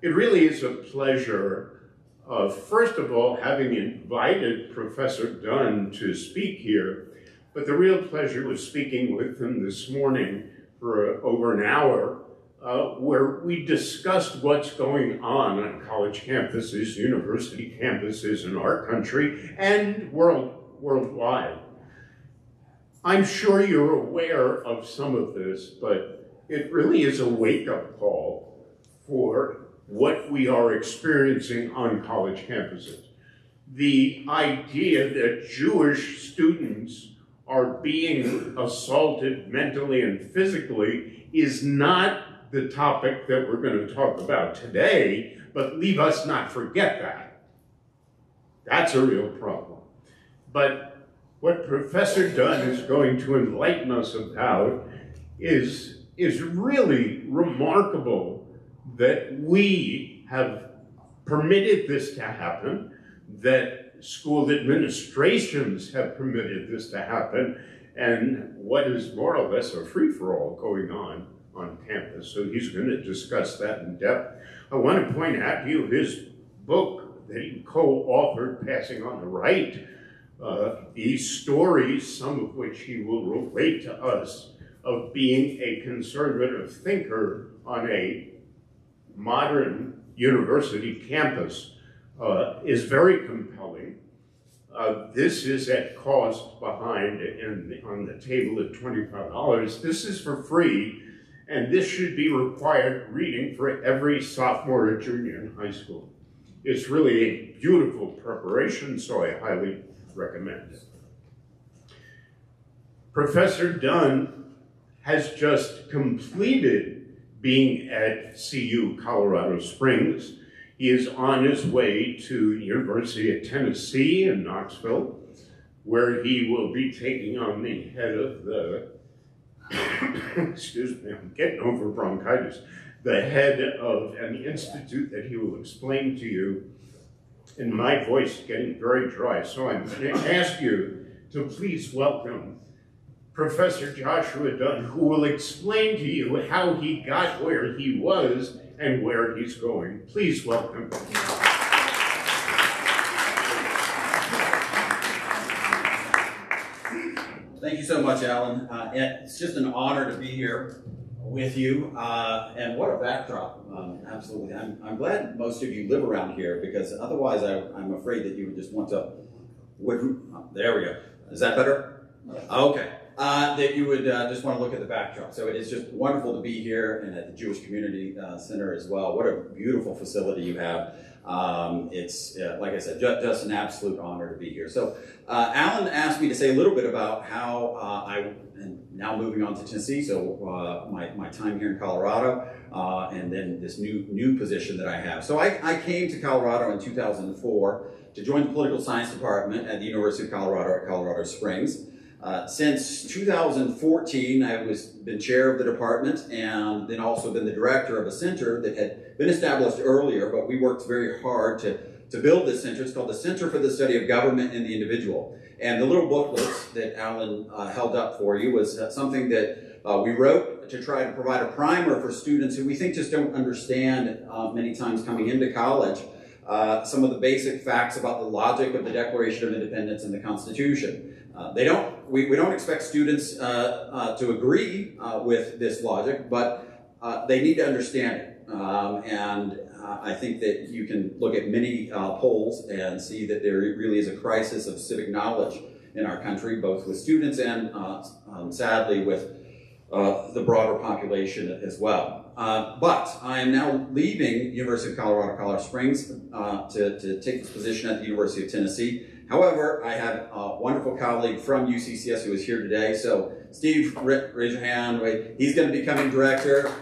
It really is a pleasure, first of all, having invited Professor Dunn to speak here, but the real pleasure was speaking with him this morning for over an hour, where we discussed what's going on college campuses, university campuses in our country, and worldwide. I'm sure you're aware of some of this, but it really is a wake-up call for what we are experiencing on college campuses. The idea that Jewish students are being assaulted mentally and physically is not the topic that we're going to talk about today, but leave us not forget that. That's a real problem. But what Professor Dunn is going to enlighten us about is really remarkable, that we have permitted this to happen, that school administrations have permitted this to happen, and what is more or less a free-for-all going on campus. So he's going to discuss that in depth. I want to point out to you his book that he co-authored, Passing on the Right, these stories, some of which he will relate to us, of being a conservative thinker on a modern university campus, is very compelling. This is at cost behind on the table at $25. This is for free, and this should be required reading for every sophomore or junior in high school. It's really a beautiful preparation, so I highly recommend it. Professor Dunn has just completed being at CU Colorado Springs. He is on his way to the University of Tennessee in Knoxville, where he will be taking on the head of the, excuse me, I'm getting over bronchitis, the head of an institute that he will explain to you. And my voice is getting very dry, so I'm going to ask you to please welcome Professor Joshua Dunn, who will explain to you how he got where he was and where he's going. Please welcome. Thank you so much, Alan. It's just an honor to be here with you, and what a backdrop. Absolutely. I'm glad most of you live around here, because otherwise I'm afraid that you would just want to, there we go. Is that better? Okay. That you would just want to look at the backdrop. So it is just wonderful to be here, and at the Jewish Community Center as well. What a beautiful facility you have. It's, like I said, just an absolute honor to be here. So Alan asked me to say a little bit about how I am now moving on to Tennessee, so my time here in Colorado, and then this new position that I have. So I came to Colorado in 2004 to join the political science department at the University of Colorado at Colorado Springs. Since 2014, I've been chair of the department, and then also been the director of a center that had been established earlier, but we worked very hard to build this center. It's called the Center for the Study of Government and the Individual. And the little booklets that Alan held up for you was something that we wrote to try to provide a primer for students who we think just don't understand many times coming into college some of the basic facts about the logic of the Declaration of Independence and the Constitution. We don't expect students to agree with this logic, but they need to understand it. I think that you can look at many polls and see that there really is a crisis of civic knowledge in our country, both with students and sadly with the broader population as well. But I am now leaving University of Colorado Springs to take this position at the University of Tennessee. However, I have a wonderful colleague from UCCS who is here today. So Steve, raise your hand. Wait. He's going to be becoming director.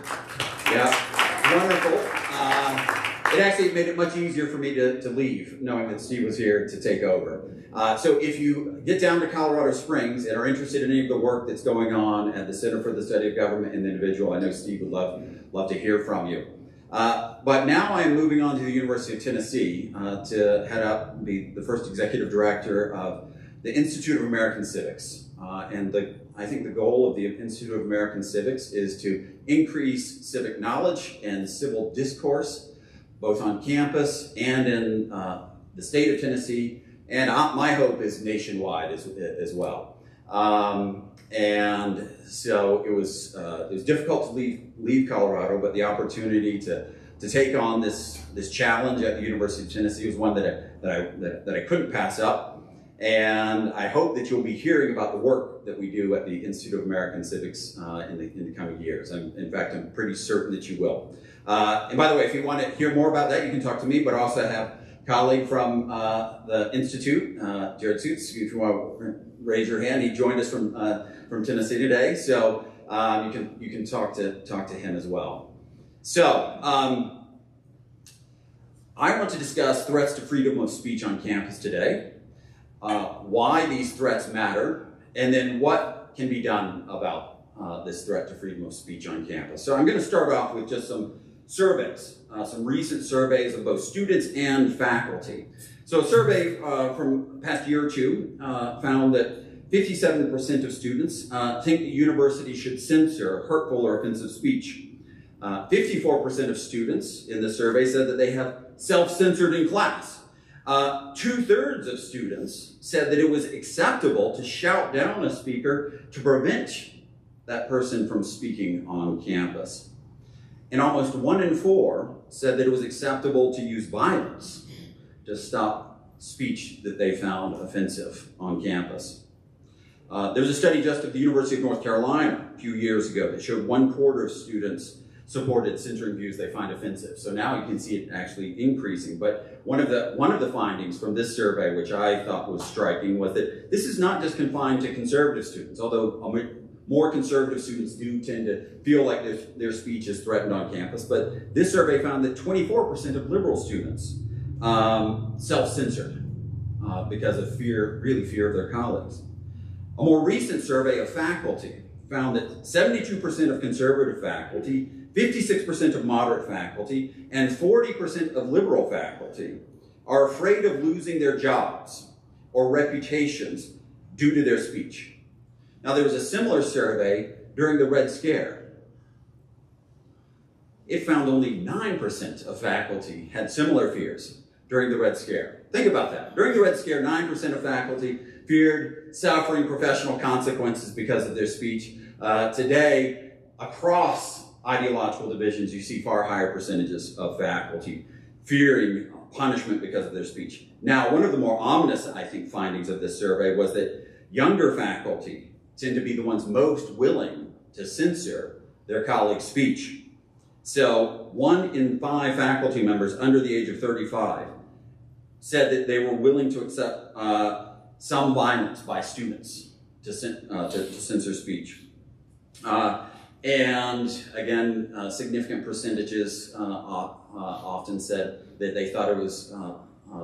Yeah, wonderful. It actually made it much easier for me to leave, knowing that Steve was here to take over. So if you get down to Colorado Springs and are interested in any of the work that's going on at the Center for the Study of Government and the Individual, I know Steve would love to hear from you. But now I am moving on to the University of Tennessee to head up, be the first executive director of the Institute of American Civics. I think the goal of the Institute of American Civics is to increase civic knowledge and civil discourse both on campus and in the state of Tennessee, and my hope is nationwide as well. And so it was difficult to leave Colorado, but the opportunity to take on this challenge at the University of Tennessee was one that I couldn't pass up. And I hope that you'll be hearing about the work that we do at the Institute of American Civics in the coming years. In fact, I'm pretty certain that you will. And by the way, if you want to hear more about that, you can talk to me, but I also have a colleague from the Institute, Jared Suits. If you want to raise your hand, he joined us from Tennessee today, so you can talk to him as well. So I want to discuss threats to freedom of speech on campus today, why these threats matter, and then what can be done about this threat to freedom of speech on campus. So I'm going to start off with just some surveys, some recent surveys of both students and faculty. So a survey from the past year or two found that 57% of students think the university should censor hurtful or offensive speech. 54% of students in the survey said that they have self-censored in class. 2/3 of students said that it was acceptable to shout down a speaker to prevent that person from speaking on campus. And almost 1 in 4 said that it was acceptable to use violence to stop speech that they found offensive on campus. There was a study just at the University of North Carolina a few years ago that showed 1/4 of students supported censoring views they find offensive. So now you can see it actually increasing. But one of the findings from this survey, which I thought was striking, was that this is not just confined to conservative students, although more conservative students do tend to feel like their speech is threatened on campus. But this survey found that 24% of liberal students self-censored because of fear of their colleagues. A more recent survey of faculty found that 72% of conservative faculty, 56% of moderate faculty, and 40% of liberal faculty are afraid of losing their jobs or reputations due to their speech. Now, there was a similar survey during the Red Scare. It found only 9% of faculty had similar fears during the Red Scare. Think about that. During the Red Scare, 9% of faculty feared suffering professional consequences because of their speech. Today, across ideological divisions, you see far higher percentages of faculty fearing punishment because of their speech. Now, one of the more ominous, I think, findings of this survey was that younger faculty tend to be the ones most willing to censor their colleagues' speech. So 1 in 5 faculty members under the age of 35 said that they were willing to accept some violence by students to censor speech. And again, significant percentages often said that they thought it was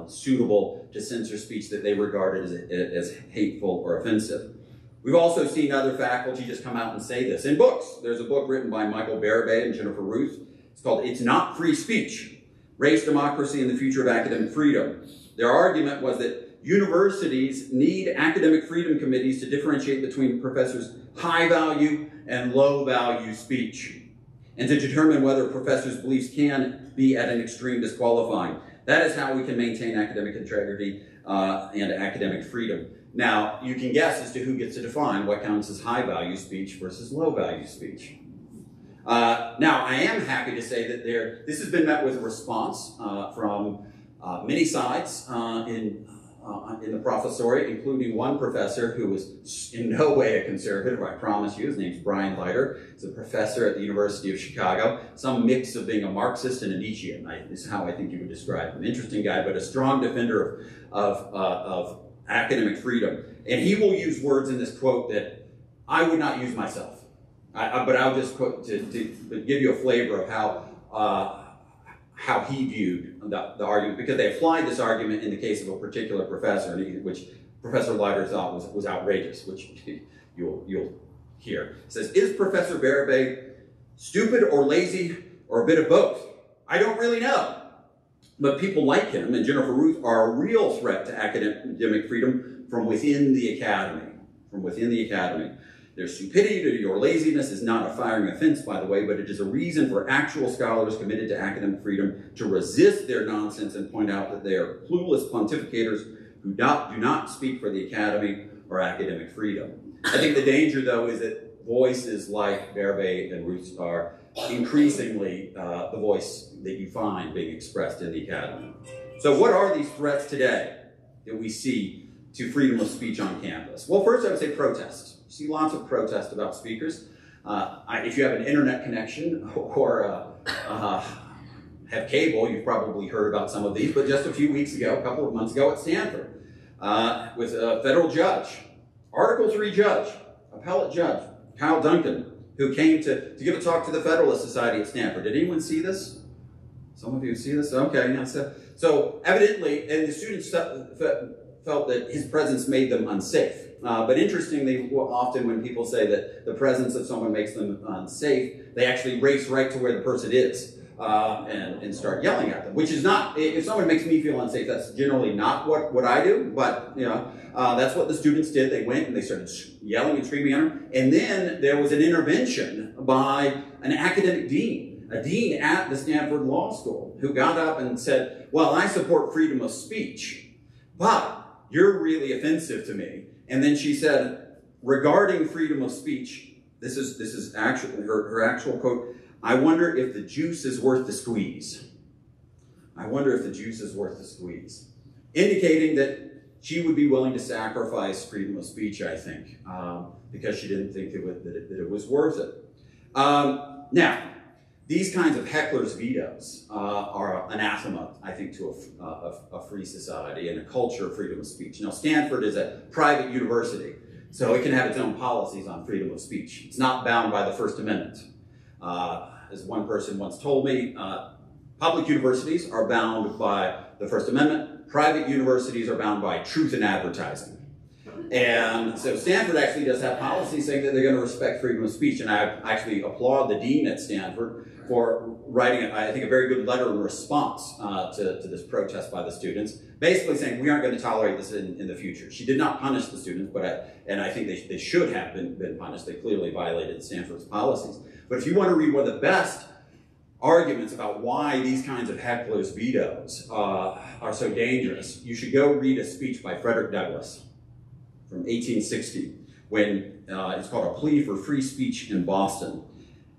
suitable to censor speech that they regarded as hateful or offensive. We've also seen other faculty just come out and say this in books. There's a book written by Michael Barabay and Jennifer Ruth. It's called "It's Not Free Speech: Race, Democracy, and the Future of Academic Freedom." Their argument was that universities need academic freedom committees to differentiate between professors' high-value and low-value speech, and to determine whether a professor's beliefs can be at an extreme disqualifying. That is how we can maintain academic integrity and academic freedom. Now, you can guess as to who gets to define what counts as high-value speech versus low-value speech. Now, I am happy to say that this has been met with a response from many sides in the professoriate, including one professor who was in no way a conservative, I promise you. His name's Brian Leiter. He's a professor at the University of Chicago. Some mix of being a Marxist and a Nietzschean is how I think you would describe him. Interesting guy, but a strong defender of academic freedom. And he will use words in this quote that I would not use myself. But I'll just quote to give you a flavor of how he viewed the argument, because they applied this argument in the case of a particular professor, which Professor Leiter thought was outrageous, which you'll hear. It says, "Is Professor Barabay stupid or lazy or a bit of both? I don't really know. But people like him and Jennifer Ruth are a real threat to academic freedom from within the academy. Their stupidity or laziness is not a firing offense, by the way, but it is a reason for actual scholars committed to academic freedom to resist their nonsense and point out that they are clueless pontificators who do not speak for the academy or academic freedom. I think the danger, though, is that voices like Bérubé and Roos are increasingly the voice that you find being expressed in the academy. So what are these threats today that we see to freedom of speech on campus? Well, first I would say protest. You see lots of protest about speakers. If you have an internet connection or have cable, you've probably heard about some of these, but just a few weeks ago, a couple of months ago at Stanford, with a federal judge, Article III judge, appellate judge, Kyle Duncan, who came to give a talk to the Federalist Society at Stanford. Did anyone see this? Some of you see this? Okay. Yeah, so evidently, and the students felt that his presence made them unsafe. But interestingly, often when people say that the presence of someone makes them unsafe, they actually race right to where the person is and start yelling at them, which is not, if someone makes me feel unsafe, that's generally not what I do, but you know, that's what the students did. They went and they started yelling and screaming at him. And then there was an intervention by an academic dean, a dean at the Stanford Law School, who got up and said, well, I support freedom of speech, but you're really offensive to me. And then she said, regarding freedom of speech, this is actually her actual quote, I wonder if the juice is worth the squeeze. I wonder if the juice is worth the squeeze. Indicating that she would be willing to sacrifice freedom of speech, I think, because she didn't think that it was worth it. Now, these kinds of hecklers' vetoes are anathema, I think, to a free society and a culture of freedom of speech. Now, Stanford is a private university, so it can have its own policies on freedom of speech. It's not bound by the First Amendment. As one person once told me, public universities are bound by the First Amendment. Private universities are bound by truth in advertising. And so Stanford actually does have policies saying that they're going to respect freedom of speech. And I actually applaud the dean at Stanford for writing, I think, a very good letter in response to this protest by the students, basically saying we aren't going to tolerate this in the future. She did not punish the students, but I think they should have been punished. They clearly violated Stanford's policies. But if you want to read one of the best arguments about why these kinds of hecklers' vetoes are so dangerous, you should go read a speech by Frederick Douglass from 1860, when it's called A Plea for Free Speech in Boston.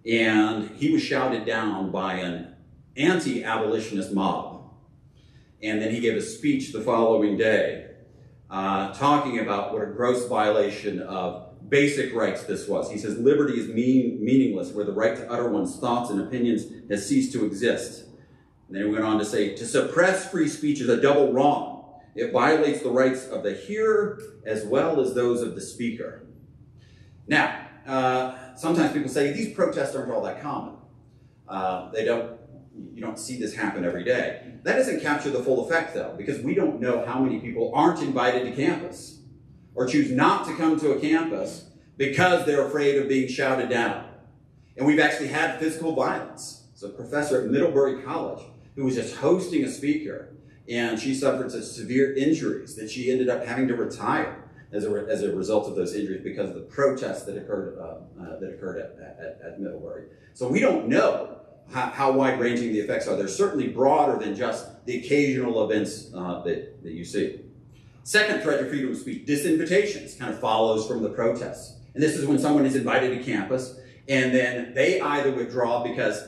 And he was shouted down by an anti-abolitionist mob. And then he gave a speech the following day talking about what a gross violation of basic rights this was. He says, liberty is meaningless where the right to utter one's thoughts and opinions has ceased to exist. And then he went on to say, to suppress free speech is a double wrong. It violates the rights of the hearer as well as those of the speaker. Now, sometimes people say these protests aren't all that common. You don't see this happen every day. That doesn't capture the full effect, though, because we don't know how many people aren't invited to campus or choose not to come to a campus because they're afraid of being shouted down. And we've actually had physical violence. So a professor at Middlebury College who was just hosting a speaker, and she suffered such severe injuries that she ended up having to retire as a result of those injuries because of the protests that occurred at Middlebury. So we don't know how wide-ranging the effects are. They're certainly broader than just the occasional events that you see. Second threat to freedom of speech, disinvitations, kind of follows from the protests. And this is when someone is invited to campus, and then they either withdraw because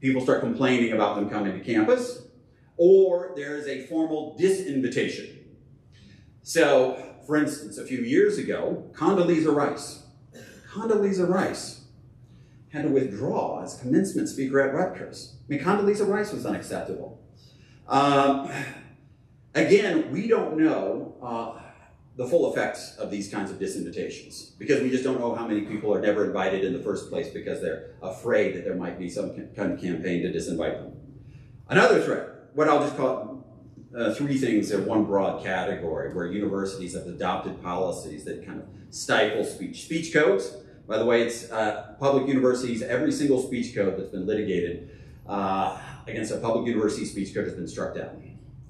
people start complaining about them coming to campus, or there is a formal disinvitation. So, for instance, a few years ago, Condoleezza Rice had to withdraw as commencement speaker at Rutgers. I mean, Condoleezza Rice was unacceptable. Again, we don't know the full effects of these kinds of disinvitations because we just don't know how many people are never invited in the first place because they're afraid that there might be some kind of campaign to disinvite them. Another threat, what I'll just call three things in one broad category where universities have adopted policies that kind of stifle speech. Speech codes, by the way, it's public universities, every single speech code that's been litigated against a public university speech code has been struck down.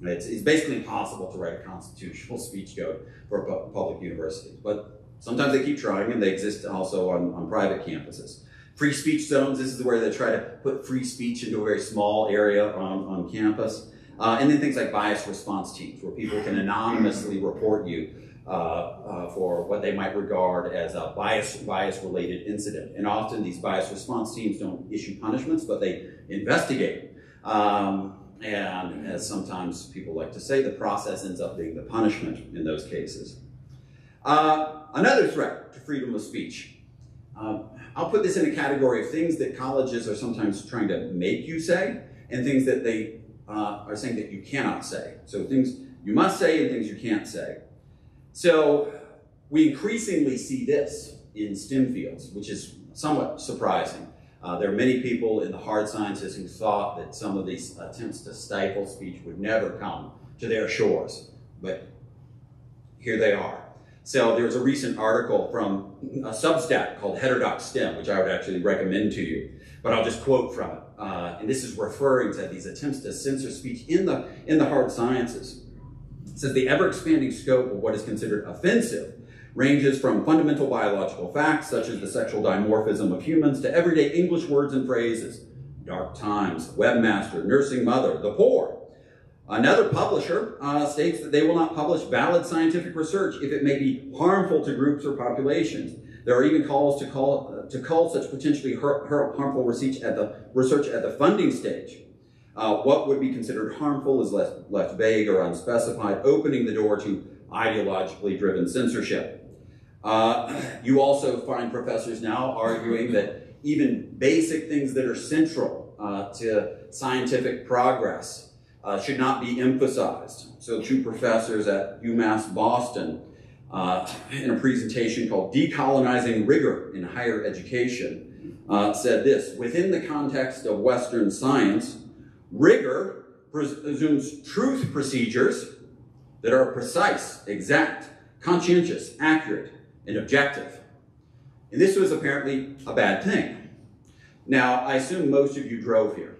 It's basically impossible to write a constitutional speech code for a public university, but Sometimes they keep trying, and they exist also on private campuses. Free speech zones, this is where they try to put free speech into a very small area on campus. And then things like bias response teams, where people can anonymously report you for what they might regard as a bias-related incident. And often these bias response teams don't issue punishments, but they investigate. And as sometimes people like to say, the process ends up being the punishment in those cases. Another threat to freedom of speech. I'll put this in a category of things that colleges are sometimes trying to make you say, and things that they are saying that you cannot say. So things you must say and things you can't say. So we increasingly see this in STEM fields, which is somewhat surprising. There are many people in the hard sciences who thought that some of these attempts to stifle speech would never come to their shores, but here they are. So there's a recent article from a Substack called Heterodox STEM, which I would actually recommend to you, but I'll just quote from it. And this is referring to these attempts to censor speech in the hard sciences. It says the ever-expanding scope of what is considered offensive ranges from fundamental biological facts, such as the sexual dimorphism of humans, to everyday English words and phrases. Dark times, webmaster, nursing mother, the poor. Another publisher states that they will not publish valid scientific research if it may be harmful to groups or populations. There are even calls to cull such potentially harmful research at the funding stage. What would be considered harmful is left vague or unspecified, opening the door to ideologically driven censorship. You also find professors now arguing that even basic things that are central to scientific progress should not be emphasized. So two professors at UMass Boston, in a presentation called Decolonizing Rigor in Higher Education, said this: within the context of Western science, rigor presumes truth procedures that are precise, exact, conscientious, accurate, and objective. And this was apparently a bad thing. Now, I assume most of you drove here.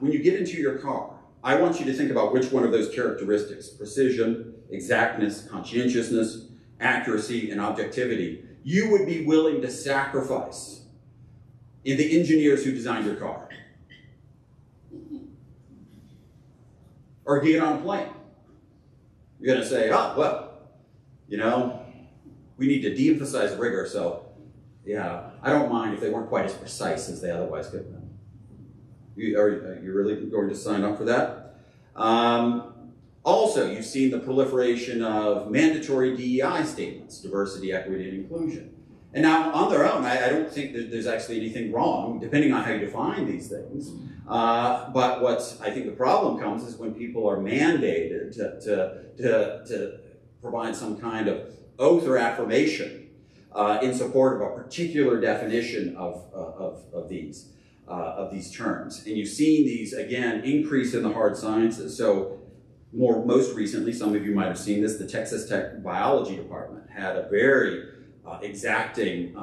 When you get into your car, I want you to think about which one of those characteristics, precision, exactness, conscientiousness, accuracy, and objectivity, you would be willing to sacrifice in the engineers who designed your car. Or get on a plane. You're going to say, oh, well, you know, we need to de-emphasize rigor, so yeah, I don't mind if they weren't quite as precise as they otherwise could have been. Are you really going to sign up for that? Also, you've seen the proliferation of mandatory DEI statements, diversity, equity, and inclusion. And now, on their own, I don't think that there's actually anything wrong, depending on how you define these things. But what I think the problem comes is when people are mandated to provide some kind of oath or affirmation in support of a particular definition of these terms. And you've seen these, again, increase in the hard sciences. So most recently, some of you might have seen this, the Texas Tech Biology Department had a very exacting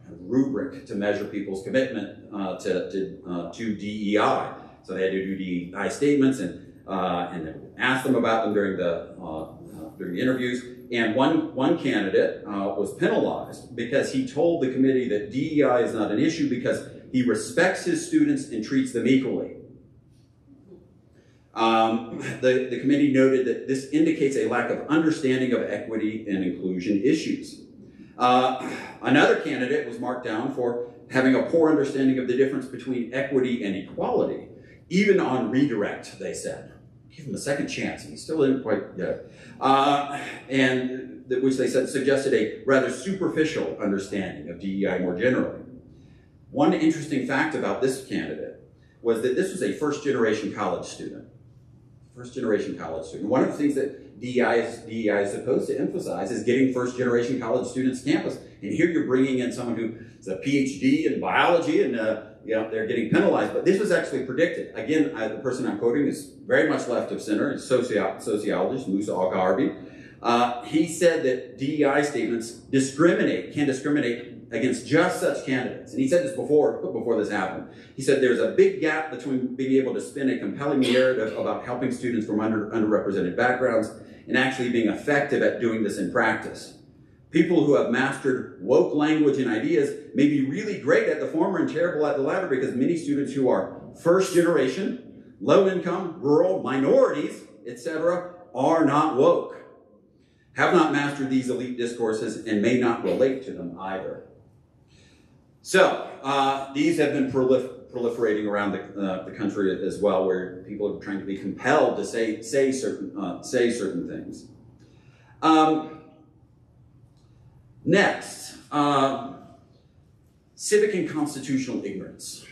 rubric to measure people's commitment to DEI. So they had to do DEI statements and then ask them about them during the interviews. And one candidate was penalized because he told the committee that DEI is not an issue because he respects his students and treats them equally. The committee noted that this indicates a lack of understanding of equity and inclusion issues. Another candidate was marked down for having a poor understanding of the difference between equity and equality. Even on redirect, they said. Give him a second chance, and he still didn't quite get it. Which they said suggested a rather superficial understanding of DEI more generally. One interesting fact about this candidate was that this was a first-generation college student. First-generation college student. One of the things that DEI is supposed to emphasize is getting first-generation college students to campus. And here you're bringing in someone who's a Ph.D. in biology, and they're getting penalized. But this was actually predicted. Again, the person I'm quoting is very much left of center. It's sociologist Musa Al-Gharbi. He said that DEI statements can discriminate against just such candidates. And he said this before this happened. He said there's a big gap between being able to spin a compelling narrative about helping students from underrepresented backgrounds and actually being effective at doing this in practice. People who have mastered woke language and ideas may be really great at the former and terrible at the latter, because many students who are first generation, low income, rural, minorities, etc., are not woke, have not mastered these elite discourses, and may not relate to them either. So these have been proliferating around the country as well, where people are trying to be compelled to say certain things. Next, civic and constitutional ignorance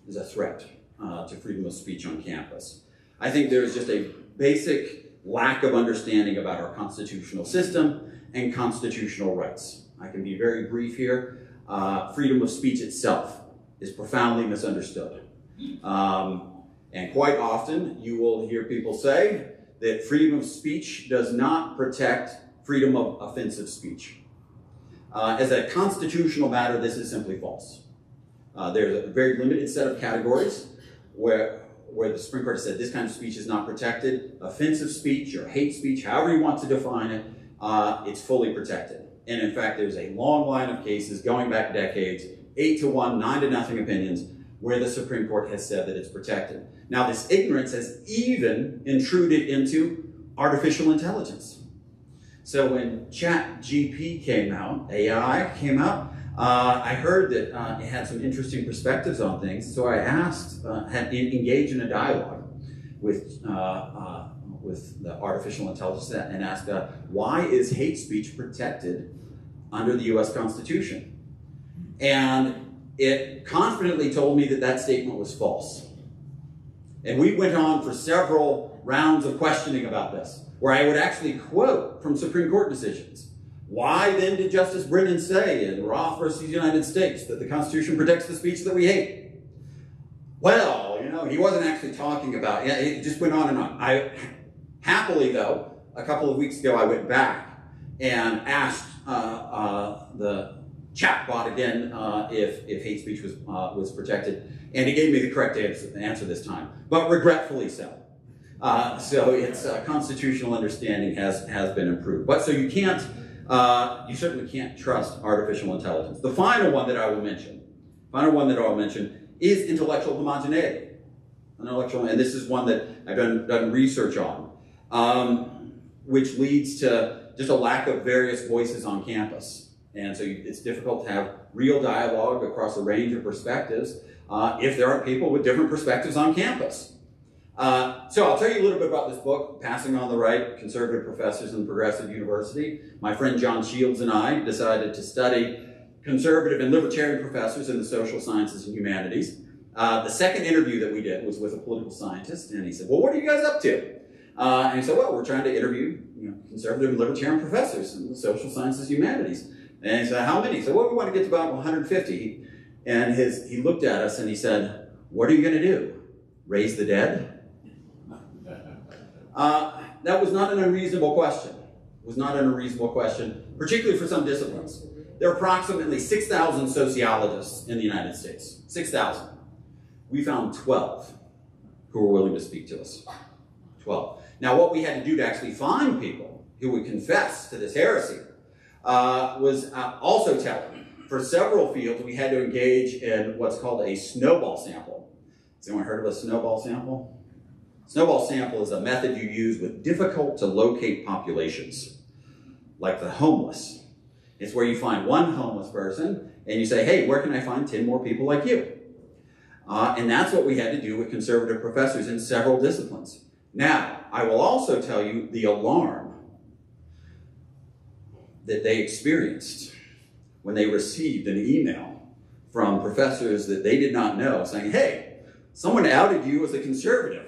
is a threat to freedom of speech on campus. I think there is just a basic lack of understanding about our constitutional system and constitutional rights. I can be very brief here. Freedom of speech itself is profoundly misunderstood. And quite often you will hear people say that freedom of speech does not protect freedom of offensive speech. As a constitutional matter, this is simply false. There's a very limited set of categories where the Supreme Court has said this kind of speech is not protected. Offensive speech or hate speech, however you want to define it, it's fully protected. And in fact, there's a long line of cases going back decades, 8-1, 9-0 opinions, where the Supreme Court has said that it's protected. Now, this ignorance has even intruded into artificial intelligence. So when ChatGPT came out, AI came out, I heard that it had some interesting perspectives on things. So I asked, engaged in a dialogue with the artificial intelligence and asked, why is hate speech protected under the US Constitution? And it confidently told me that that statement was false. And we went on for several rounds of questioning about this, where I would actually quote from Supreme Court decisions. Why then did Justice Brennan say in Roth versus United States that the Constitution protects the speech that we hate? Well, you know, he wasn't actually talking about, yeah, it just went on and on. Happily, though, a couple of weeks ago, I went back and asked the chatbot again if hate speech was protected, and he gave me the correct answer this time, but regretfully so. So its constitutional understanding has been improved. But so you can't, you certainly can't trust artificial intelligence. The final one that I will mention, is intellectual homogeneity. And this is one that I've done research on, which leads to just a lack of various voices on campus. And so it's difficult to have real dialogue across a range of perspectives if there are people with different perspectives on campus. So I'll tell you a little bit about this book, Passing on the Right, Conservative Professors in Progressive University. My friend John Shields and I decided to study conservative and libertarian professors in the social sciences and humanities. The second interview that we did was with a political scientist, and he said, well, what are you guys up to? And he said, well, we're trying to interview conservative and libertarian professors in the social sciences and humanities. And he said, how many? He said, well, we want to get to about 150. And he looked at us and he said, what are you going to do? Raise the dead? That was not an unreasonable question. It was not an unreasonable question, particularly for some disciplines. There are approximately 6,000 sociologists in the United States. 6,000. We found 12 who were willing to speak to us. 12. Now, what we had to do to actually find people who would confess to this heresy was also telling. For several fields, we had to engage in what's called a snowball sample. Has anyone heard of a snowball sample? Snowball sample is a method you use with difficult to locate populations, like the homeless. It's where you find one homeless person and you say, hey, where can I find 10 more people like you? And that's what we had to do with conservative professors in several disciplines. Now, I will also tell you the alarm that they experienced when they received an email from professors that they did not know saying, hey, someone outed you as a conservative.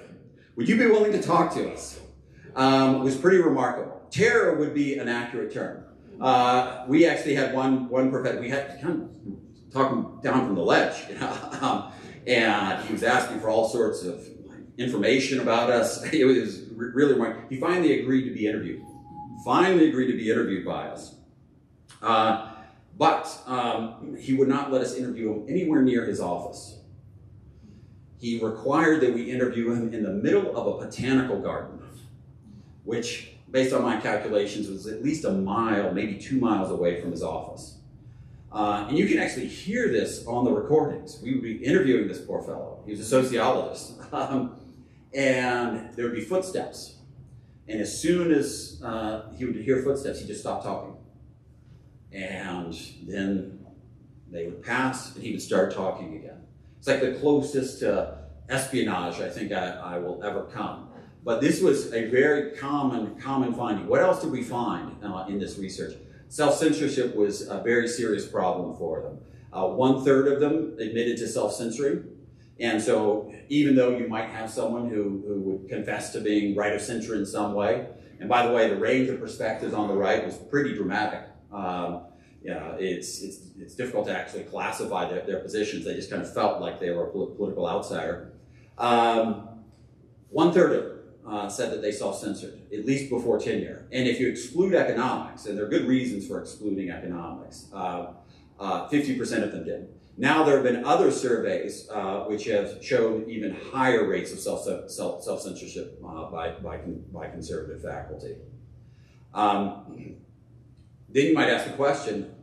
Would you be willing to talk to us? It was pretty remarkable. Terror would be an accurate term. We actually had one professor, we had to kind of talk him down from the ledge, and he was asking for all sorts of information about us. It was really remarkable. He finally agreed to be interviewed. By us. But he would not let us interview him anywhere near his office. He required that we interview him in the middle of a botanical garden, which, based on my calculations, was at least a mile, maybe 2 miles away from his office. And you can actually hear this on the recordings. We would be interviewing this poor fellow. He was a sociologist. And there would be footsteps. And as soon as he would hear footsteps, he'd just stop talking. And then they would pass, and he would start talking again. It's like the closest to espionage I think I will ever come. But this was a very common finding. What else did we find in this research? Self-censorship was a very serious problem for them. 1/3 of them admitted to self-censoring. And so even though you might have someone who would confess to being right of censor in some way, and by the way, the range of perspectives on the right was pretty dramatic. It's difficult to actually classify their positions. They just kind of felt like they were a political outsider. 1/3 of them said that they self-censored, at least before tenure. And if you exclude economics, and there are good reasons for excluding economics, 50% of them did. Now there have been other surveys which have shown even higher rates of self-censorship by conservative faculty. Then you might ask the question,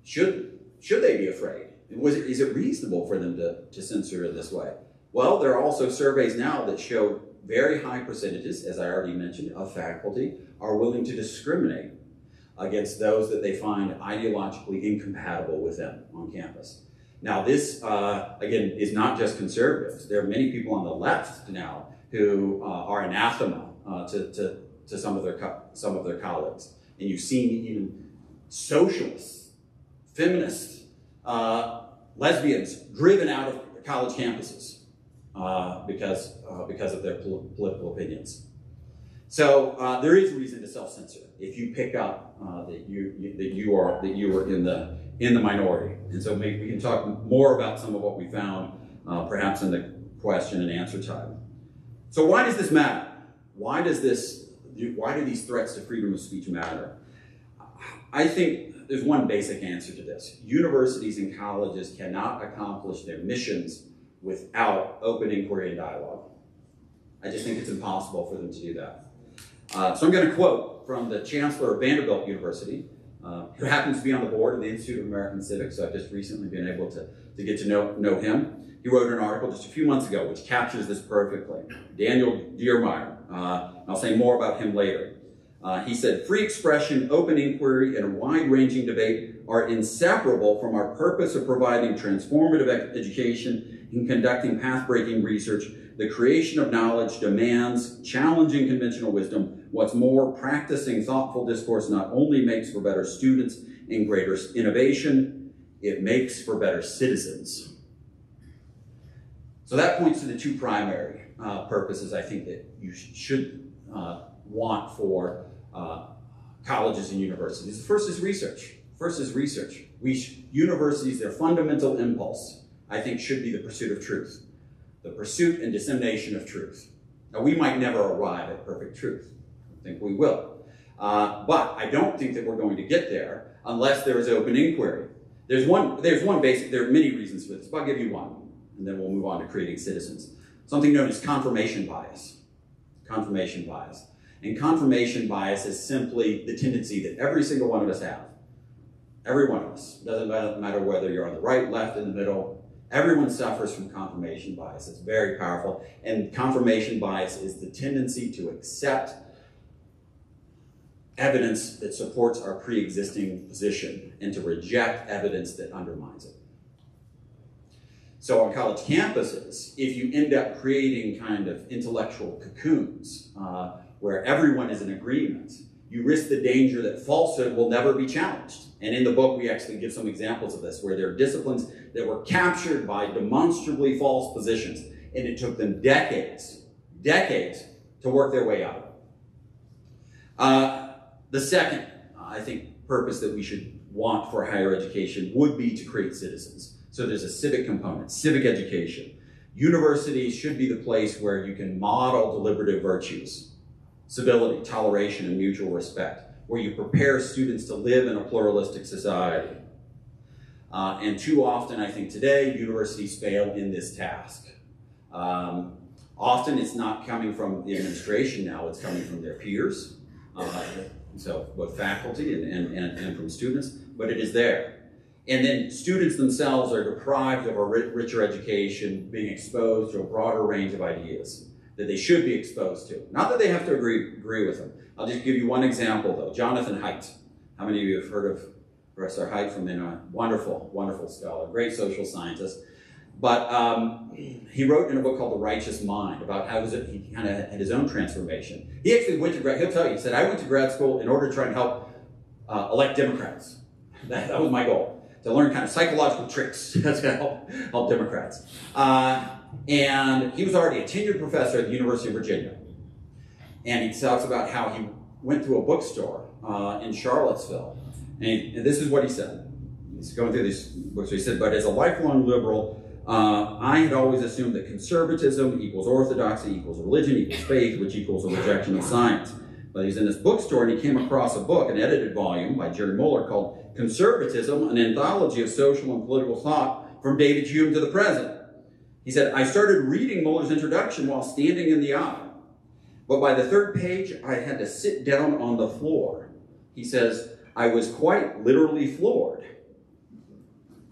should they be afraid? Is it reasonable for them to censor in this way? Well, there are also surveys now that show very high percentages, as I already mentioned, of faculty are willing to discriminate against those that they find ideologically incompatible with them on campus. Now this, again, is not just conservatives. There are many people on the left now who are anathema to some of their colleagues. And you've seen even socialists, feminists, lesbians driven out of college campuses because of their political opinions. So there is reason to self-censor if you pick up that you are in the minority. And so maybe we can talk more about some of what we found perhaps in the question and answer time. So why does this matter? Why do these threats to freedom of speech matter? I think there's one basic answer to this. Universities and colleges cannot accomplish their missions without open inquiry and dialogue. I just think it's impossible for them to do that. So I'm going to quote from the Chancellor of Vanderbilt University, who happens to be on the board of the Institute of American Civics, so I've just recently been able to get to know him. He wrote an article just a few months ago which captures this perfectly. Daniel Diermeyer, I'll say more about him later. He said, free expression, open inquiry, and a wide-ranging debate are inseparable from our purpose of providing transformative education and conducting path-breaking research. The creation of knowledge demands challenging conventional wisdom. What's more, practicing thoughtful discourse not only makes for better students and greater innovation, it makes for better citizens. So that points to the two primary purposes I think that you should want for colleges and universities. The first is research. Universities, their fundamental impulse, I think, should be the pursuit of truth. The pursuit and dissemination of truth. Now, we might never arrive at perfect truth. I think we will. But I don't think that we're going to get there unless there is open inquiry. There are many reasons for this, but I'll give you one, and then we'll move on to creating citizens. Something known as confirmation bias. Confirmation bias. And confirmation bias is simply the tendency that every single one of us have. Every one of us. Doesn't matter whether you're on the right, left, in the middle. Everyone suffers from confirmation bias. It's very powerful. And confirmation bias is the tendency to accept evidence that supports our pre-existing position and to reject evidence that undermines it. So on college campuses, if you end up creating kind of intellectual cocoons where everyone is in agreement, you risk the danger that falsehood will never be challenged. And in the book, we actually give some examples of this, where there are disciplines that were captured by demonstrably false positions, and it took them decades to work their way out of it. The second, I think, purpose that we should want for higher education would be to create citizens. So there's a civic component, civic education. Universities should be the place where you can model deliberative virtues, civility, toleration, and mutual respect, where you prepare students to live in a pluralistic society. And too often, I think today, universities fail in this task. Often it's not coming from the administration now, it's coming from their peers. So both faculty and from students, but it is there. And then students themselves are deprived of a richer education, being exposed to a broader range of ideas that they should be exposed to. Not that they have to agree with them. I'll just give you one example though. Jonathan Haidt. How many of you have heard of Professor Haidt from Illinois? Wonderful, wonderful scholar, great social scientist. But he wrote in a book called The Righteous Mind about how he kind of had his own transformation. He actually went to he'll tell you, he said, I went to grad school in order to try and help elect Democrats. That was my goal, to learn kind of psychological tricks to help Democrats. And he was already a tenured professor at the University of Virginia. And he talks about how he went to a bookstore in Charlottesville. And this is what he said. He's going through these books. He said, but as a lifelong liberal, I had always assumed that conservatism equals orthodoxy equals religion equals faith, which equals a rejection of science. But he was in this bookstore and he came across a book, an edited volume by Jerry Muller called Conservatism, an Anthology of Social and Political Thought from David Hume to the Present. He said, I started reading Muller's introduction while standing in the aisle. But by the third page, I had to sit down on the floor. He says, I was quite literally floored.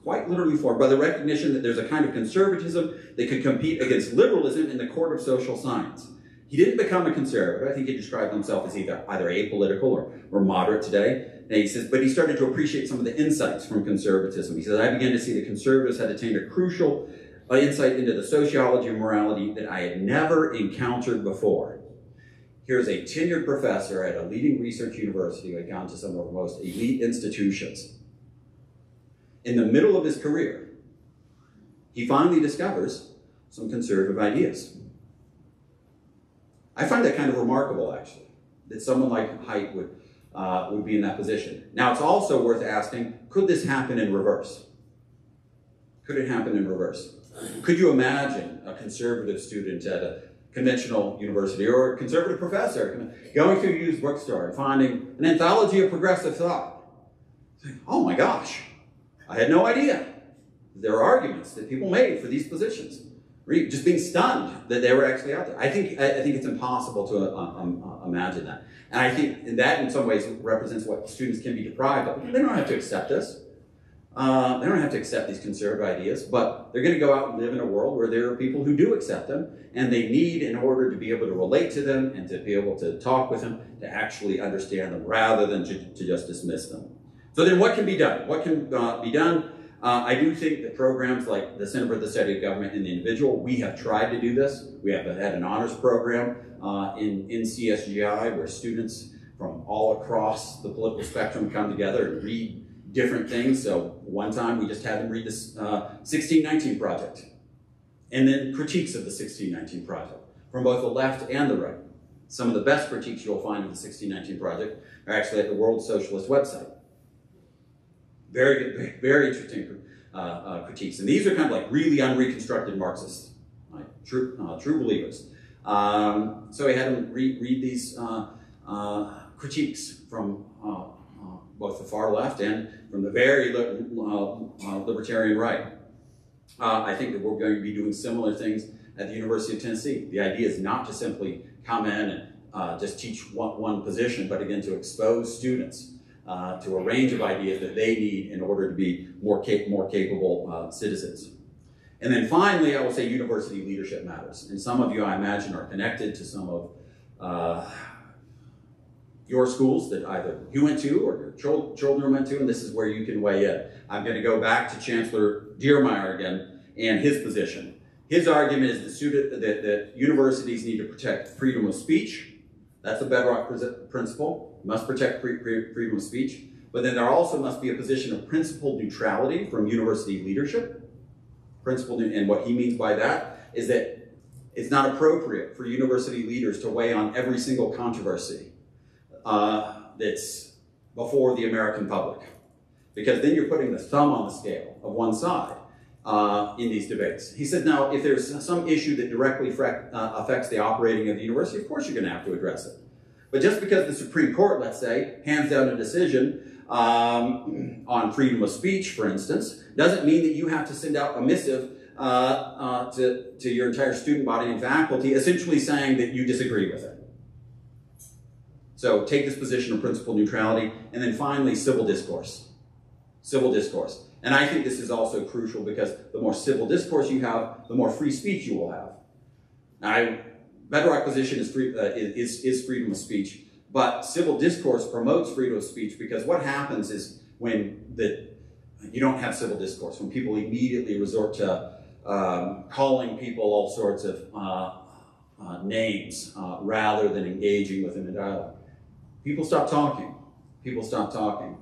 Quite literally floored by the recognition that there's a kind of conservatism that could compete against liberalism in the court of social science. He didn't become a conservative. I think he described himself as either apolitical or moderate today. And he says, but he started to appreciate some of the insights from conservatism. He says, I began to see that conservatives had attained a crucial insight into the sociology of morality that I had never encountered before. Here's a tenured professor at a leading research university who had gone to some of the most elite institutions. In the middle of his career, he finally discovers some conservative ideas. I find that kind of remarkable, actually, that someone like Haidt would be in that position. Now, it's also worth asking, could this happen in reverse? Could it happen in reverse? Could you imagine a conservative student at a conventional university or a conservative professor going to a used bookstore and finding an anthology of progressive thought? Oh my gosh, I had no idea. There are arguments that people made for these positions. Just being stunned that they were actually out there. I think it's impossible to imagine that. And I think that in some ways represents what students can be deprived of. They don't have to accept this. They don't have to accept these conservative ideas, but they're going to go out and live in a world where there are people who do accept them, and they need, in order to be able to relate to them and to be able to talk with them, to actually understand them rather than to just dismiss them. So then what can be done? What can be done? I do think that programs like the Center for the Study of Government and the Individual, we have tried to do this. We have had an honors program in CSGI where students from all across the political spectrum come together and read different things. So one time we just had them read this 1619 Project and then critiques of the 1619 Project from both the left and the right. Some of the best critiques you'll find of the 1619 Project are actually at the World Socialist website. Very good, very interesting critiques. And these are kind of like really unreconstructed Marxists, like true believers. So we had them read these critiques from both the far left and from the very libertarian right. I think that we're going to be doing similar things at the University of Tennessee. The idea is not to simply come in and just teach one position, but again to expose students to a range of ideas that they need in order to be more capable citizens. And then finally, I will say university leadership matters. And some of you, I imagine, are connected to some of your schools that either you went to or your children went to, and this is where you can weigh in. I'm going to go back to Chancellor Diermeyer again and his position. His argument is that universities need to protect freedom of speech. That's a bedrock principle. Must protect freedom of speech. But then there also must be a position of principled neutrality from university leadership. And what he means by that is that it's not appropriate for university leaders to weigh on every single controversy that's before the American public. Because then you're putting the thumb on the scale of one side in these debates. He said, now, if there's some issue that directly affects the operating of the university, of course you're going to have to address it. But just because the Supreme Court, let's say, hands down a decision on freedom of speech, for instance, doesn't mean that you have to send out a missive to your entire student body and faculty, essentially saying that you disagree with it. So take this position of principal neutrality, and then finally, civil discourse. Civil discourse. And I think this is also crucial because the more civil discourse you have, the more free speech you will have. Now, bedrock position is freedom of speech, but civil discourse promotes freedom of speech because what happens is when you don't have civil discourse, when people immediately resort to calling people all sorts of names rather than engaging with them in dialogue. People stop talking. People stop talking.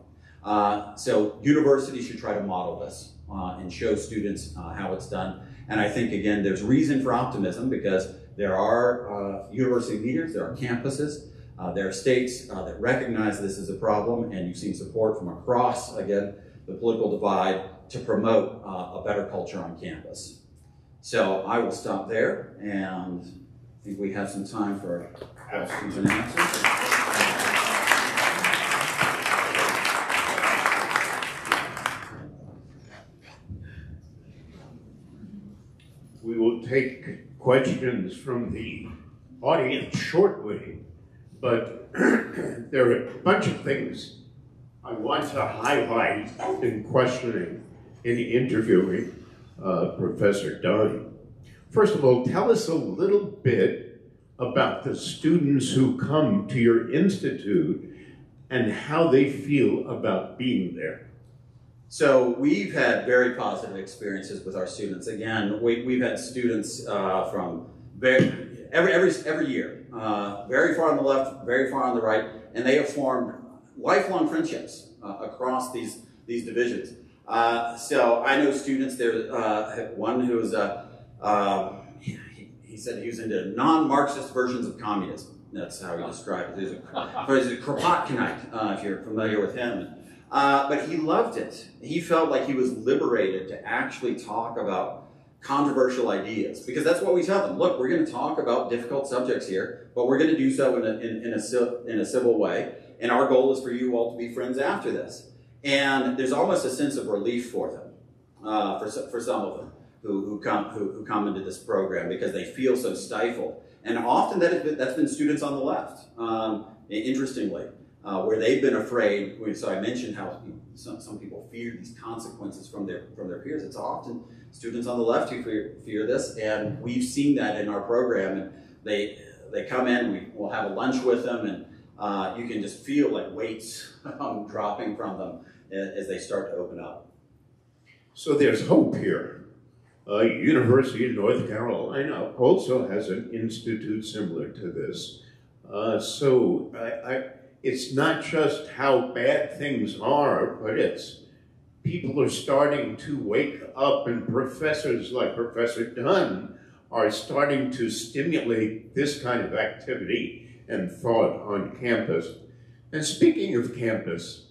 So universities should try to model this and show students how it's done. And I think, again, there's reason for optimism because there are university leaders, there are campuses, there are states that recognize this as a problem, and you've seen support from across, again, the political divide to promote a better culture on campus. So I will stop there, and I think we have some time for questions and answers. We will take questions from the audience shortly, but there are a bunch of things I want to highlight in questioning, in interviewing Professor Dunn. First of all, tell us a little bit about the students who come to your institute and how they feel about being there. So we've had very positive experiences with our students. Again, we've had students from every year, very far on the left, very far on the right, and they have formed lifelong friendships across these divisions. So I know students, there's one who was, he said he was into non-Marxist versions of communism. That's how he described it. He's a Kropotkinite, if you're familiar with him. But he loved it. He felt like he was liberated to actually talk about controversial ideas, because that's what we tell them. Look, we're going to talk about difficult subjects here, but we're going to do so in a civil way, and our goal is for you all to be friends after this. And there's almost a sense of relief for them, for some of them who come into this program because they feel so stifled. And often that's been students on the left, interestingly. Where they've been afraid. So I mentioned how some people fear these consequences from their peers. It's often students on the left who fear this, and we've seen that in our program. And they come in, we'll have a lunch with them, and you can just feel like weights dropping from them as they start to open up. So there's hope here. University of North Carolina also has an institute similar to this. So it's not just how bad things are, but it's people are starting to wake up, and professors like Professor Dunn are starting to stimulate this kind of activity and thought on campus. And speaking of campus,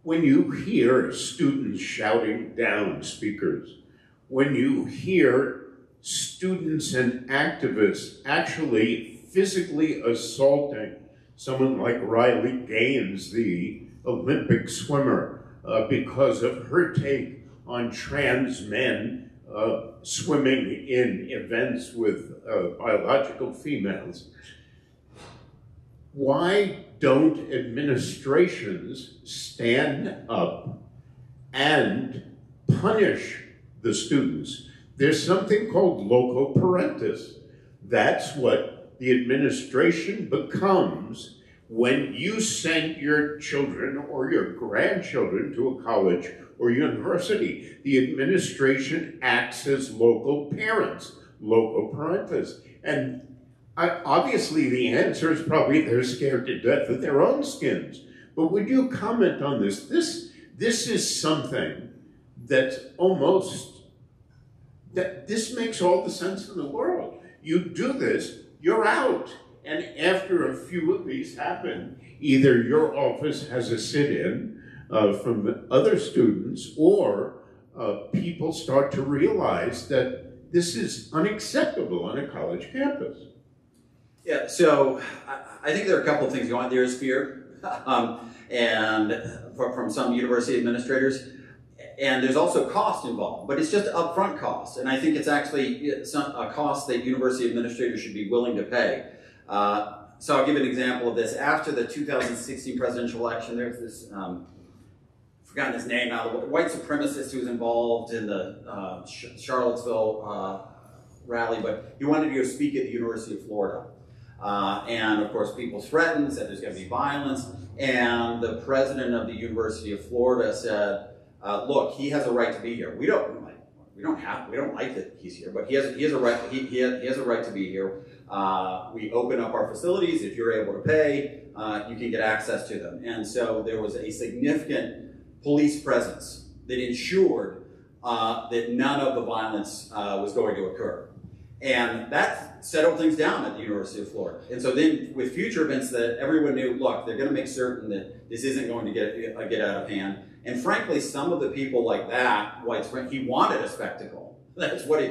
when you hear students shouting down speakers, when you hear students and activists actually physically assaulting someone like Riley Gaines, the Olympic swimmer, because of her take on trans men swimming in events with biological females. Why don't administrations stand up and punish the students? There's something called loco parentis. That's what the administration becomes when you send your children or your grandchildren to a college or university. The administration acts as local parents, loco parentis. And obviously the answer is probably they're scared to death of their own skins. But would you comment on this? This is something that's this makes all the sense in the world. You do this, you're out. And after a few of these happen, either your office has a sit-in from other students, or people start to realize that this is unacceptable on a college campus. Yeah, so I think there are a couple of things going on. There is fear. and from some university administrators. And there's also cost involved, but it's just upfront cost. And I think it's actually a cost that university administrators should be willing to pay. So I'll give an example of this. After the 2016 presidential election, there's this, forgotten his name now, the white supremacist who was involved in the Charlottesville rally, but he wanted to go speak at the University of Florida. And of course, people threatened, said there's going to be violence. And the president of the University of Florida said, look, he has a right to be here. We don't like that he's here, but he has a right. He has a right to be here. We open up our facilities. If you're able to pay, you can get access to them. And so there was a significant police presence that ensured that none of the violence was going to occur. And that settled things down at the University of Florida. And so then with future events that everyone knew, look, they're going to make certain that this isn't going to get out of hand. And frankly, some of the people like that, he wanted a spectacle. That's what he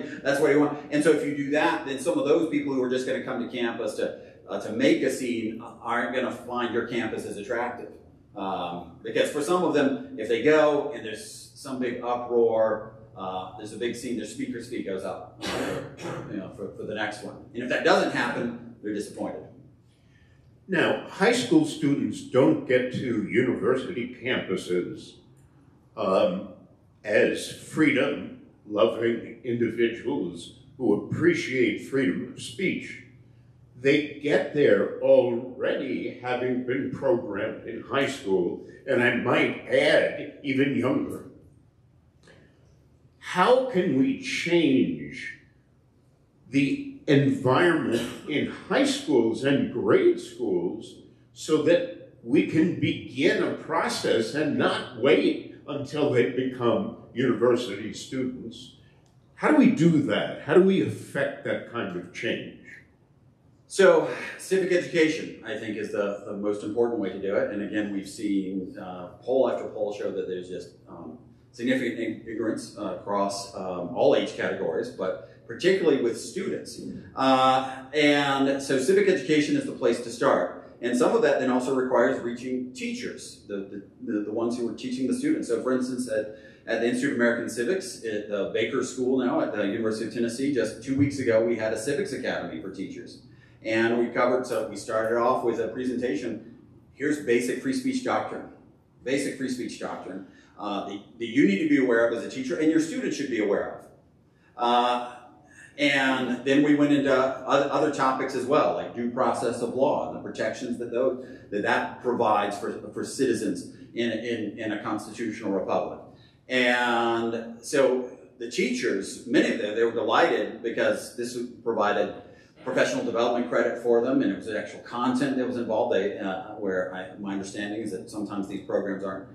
wanted. And so if you do that, then some of those people who are just going to come to campus to make a scene aren't going to find your campus as attractive. Because for some of them, if they go and there's some big uproar, there's a big scene, their speaker's fee goes up, for the next one. And if that doesn't happen, they're disappointed. Now, high school students don't get to university campuses as freedom-loving individuals who appreciate freedom of speech. They get there already having been programmed in high school, and I might add, even younger. How can we change the environment in high schools and grade schools so that we can begin a process and not wait until they become university students? How do we do that? How do we affect that kind of change? So civic education, I think, is the most important way to do it. And again, we've seen poll after poll show that there's just significant ignorance across all age categories, but particularly with students. And so civic education is the place to start. And some of that then also requires reaching teachers, the ones who are teaching the students. So for instance, at the Institute of American Civics, at the Baker School now at the University of Tennessee, just 2 weeks ago, we had a civics academy for teachers. And we covered, so we started off with a presentation. Here's basic free speech doctrine. Basic free speech doctrine that you need to be aware of as a teacher and your students should be aware of. And then we went into other topics as well, like due process of law and the protections that provides for citizens in a constitutional republic. And so the teachers, many of them, they were delighted because this provided professional development credit for them, and it was actual content that was involved. My understanding is that sometimes these programs aren't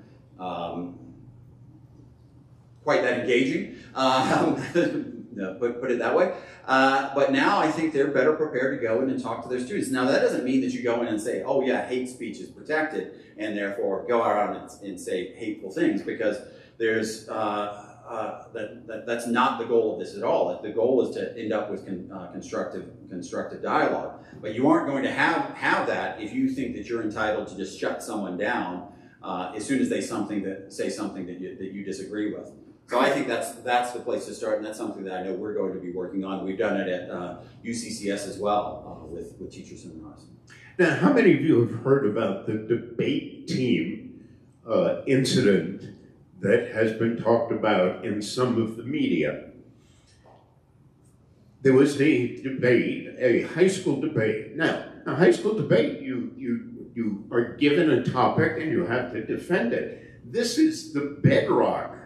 quite that engaging. Put it that way. But now I think they're better prepared to go in and talk to their students. Now that doesn't mean that you go in and say, oh yeah, hate speech is protected, and therefore go around and say hateful things, because there's that's not the goal of this at all. The goal is to end up with constructive dialogue. But you aren't going to have that if you think that you're entitled to just shut someone down as soon as they say something that you disagree with. So I think that's the place to start, and that's something that I know we're going to be working on. We've done it at UCCS as well with teacher seminars. Now, how many of you have heard about the debate team incident that has been talked about in some of the media? There was a debate, a high school debate. Now, a high school debate, you are given a topic and you have to defend it. This is the bedrock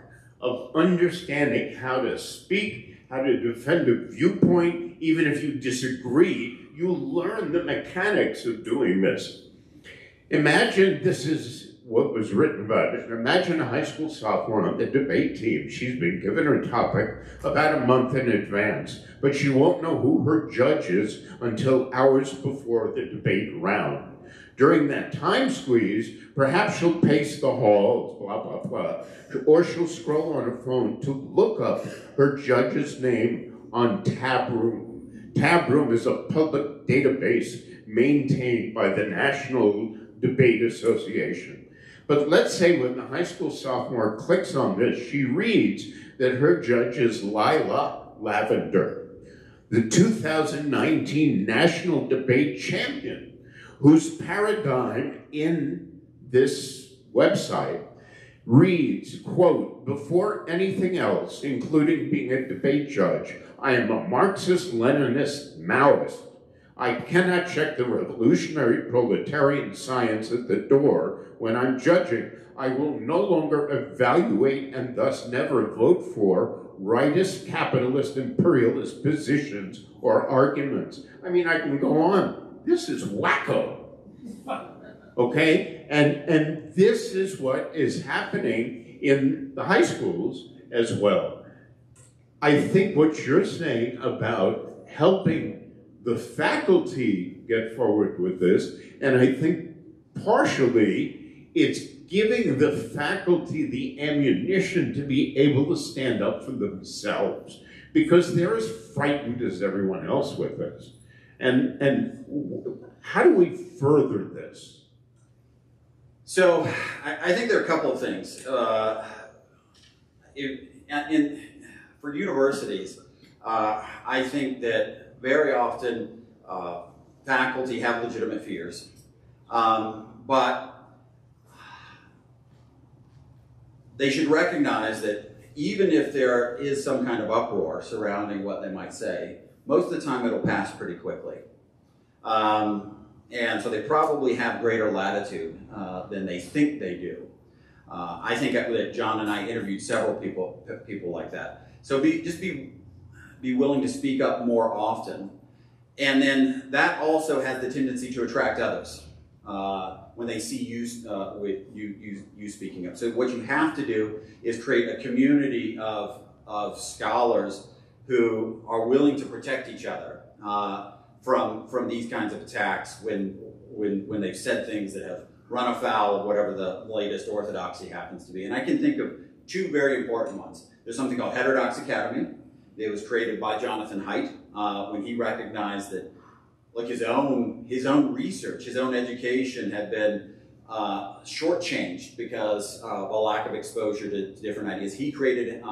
of understanding how to speak, how to defend a viewpoint. Even if you disagree, you learn the mechanics of doing this. Imagine this is what was written about it. Imagine a high school sophomore on the debate team. She's been given her topic about a month in advance, but she won't know who her judge is until hours before the debate round. During that time squeeze, perhaps she'll pace the halls, blah, blah, blah, or she'll scroll on her phone to look up her judge's name on Tabroom. Tabroom is a public database maintained by the National Debate Association. But let's say when the high school sophomore clicks on this, she reads that her judge is Lila Lavender, the 2019 national debate champion, whose paradigm in this website reads, quote, "Before anything else, including being a debate judge, I am a Marxist-Leninist Maoist. I cannot check the revolutionary proletarian science at the door when I'm judging. I will no longer evaluate and thus never vote for rightist, capitalist, imperialist positions or arguments." I mean, I can go on. This is wacko. Okay? And this is what is happening in the high schools as well. I think what you're saying about helping the faculty get forward with this, and I think partially it's giving the faculty the ammunition to be able to stand up for themselves, because they're as frightened as everyone else with this. And how do we further this? So I think there are a couple of things. For universities, I think that very often faculty have legitimate fears, but they should recognize that even if there is some kind of uproar surrounding what they might say, most of the time it'll pass pretty quickly. And so they probably have greater latitude than they think they do. I think that John and I interviewed several people like that. So be willing to speak up more often. And then that also has the tendency to attract others when they see you speaking up. So what you have to do is create a community of scholars who are willing to protect each other from these kinds of attacks when they've said things that have run afoul of whatever the latest orthodoxy happens to be. And I can think of two very important ones. There's something called Heterodox Academy. It was created by Jonathan Haidt when he recognized that, look, his own research, his own education had been shortchanged because of a lack of exposure to different ideas. He created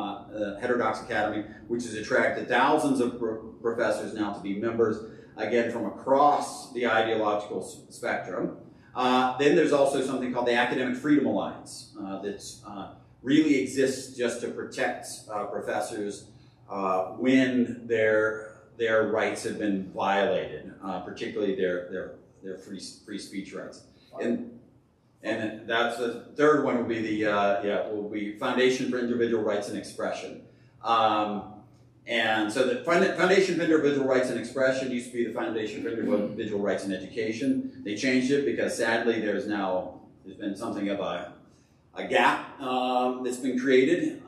Heterodox Academy, which has attracted thousands of professors now to be members, again, from across the ideological spectrum. Then there's also something called the Academic Freedom Alliance that's really exists just to protect professors when their rights have been violated, particularly their free speech rights. And that's the third one. Will be Foundation for Individual Rights and Expression. And so the Foundation for Individual Rights and Expression used to be the Foundation for Individual Rights and Education. They changed it because sadly there's been something of a gap that's been created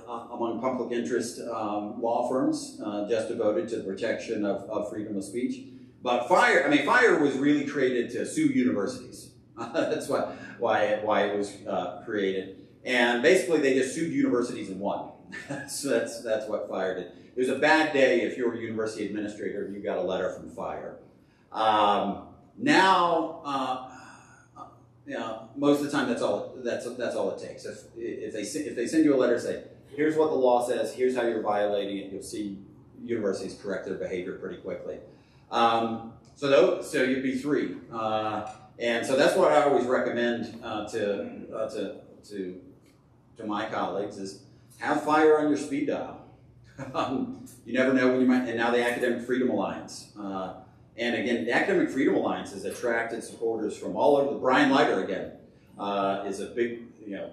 among public interest law firms just devoted to the protection of freedom of speech. But FIRE was really created to sue universities. That's why it was created. And basically they just sued universities and won. So that's what FIRE did. It was a bad day if you were a university administrator and you got a letter from FIRE. Most of the time that's all it takes. If they send you a letter, say, here's what the law says, here's how you're violating it, you'll see universities correct their behavior pretty quickly. So you'd be three. And so that's what I always recommend to my colleagues is have FIRE on your speed dial. You never know when you might, and now the Academic Freedom Alliance. And again, the Academic Freedom Alliance has attracted supporters from all over. Brian Leiter, again, is a big,